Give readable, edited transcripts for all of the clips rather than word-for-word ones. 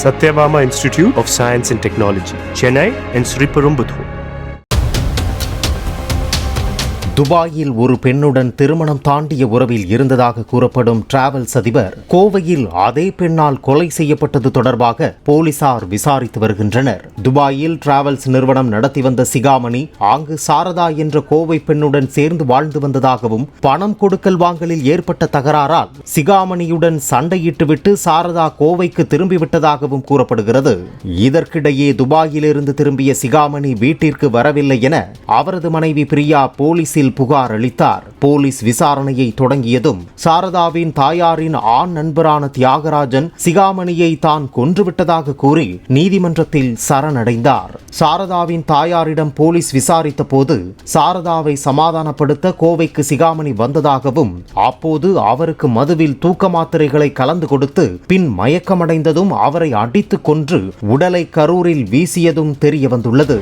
Satyabama Institute of Science and Technology, Chennai and Sriperumbudur. துபாயில் ஒரு பெண்ணுடன் திருமணம் தாண்டிய உறவில் இருந்ததாக கூறப்படும் டிராவல்ஸ் அதிபர் கோவையில் அதே பெண்ணால் கொலை செய்யப்பட்டது தொடர்பாக போலீசார் விசாரித்து வருகின்றனர். துபாயில் டிராவல்ஸ் நிறுவனம் நடத்தி வந்த சிகாமணி அங்கு சாரதா என்ற கோவை பெண்ணுடன் சேர்ந்து வாழ்ந்து வந்ததாகவும் பணம் கொடுக்கல் வாங்கலில் ஏற்பட்ட தகராறால் சிகாமணியுடன் சண்டையிட்டுவிட்டு சாரதா கோவைக்கு திரும்பிவிட்டதாகவும் கூறப்படுகிறது. இதற்கிடையே துபாயிலிருந்து திரும்பிய சிகாமணி வீட்டிற்கு வரவில்லை என அவரது மனைவி பிரியா போலீசில் புகார் அளித்தார். போலீஸ் விசாரணையை தொடங்கியதும் சாரதாவின் தாயாரின் ஆண் நண்பரான தியாகராஜன் சிகாமணியை தான் கொன்றுவிட்டதாக கூறி நீதிமன்றத்தில் சரணடைந்தார். சாரதாவின் தாயாரிடம் போலீஸ் விசாரித்த போது சாரதாவை சமாதானப்படுத்த கோவைக்கு சிகாமணி வந்ததாகவும் அப்போது அவருக்கு மதுவில் தூக்க மாத்திரைகளை கலந்து கொடுத்து பின் மயக்கமடைந்ததும் அவரை அடித்துக் கொன்று உடலை கரூரில் வீசியதும் தெரிய வந்துள்ளது.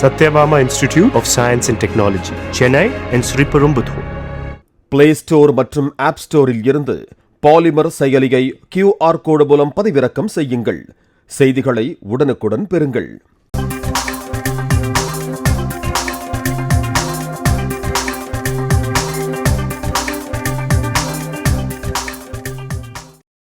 Satyabama Institute of Science and Technology, Chennai and Sriperumbudur. Play store மற்றும் ஆப் ஸ்டோரில் இருந்து பாலிமர் செயலியை QR கோடு மூலம் பதிவிறக்கம் செய்யுங்கள். செய்திகளை உடனுக்குடன் பெறுங்கள்.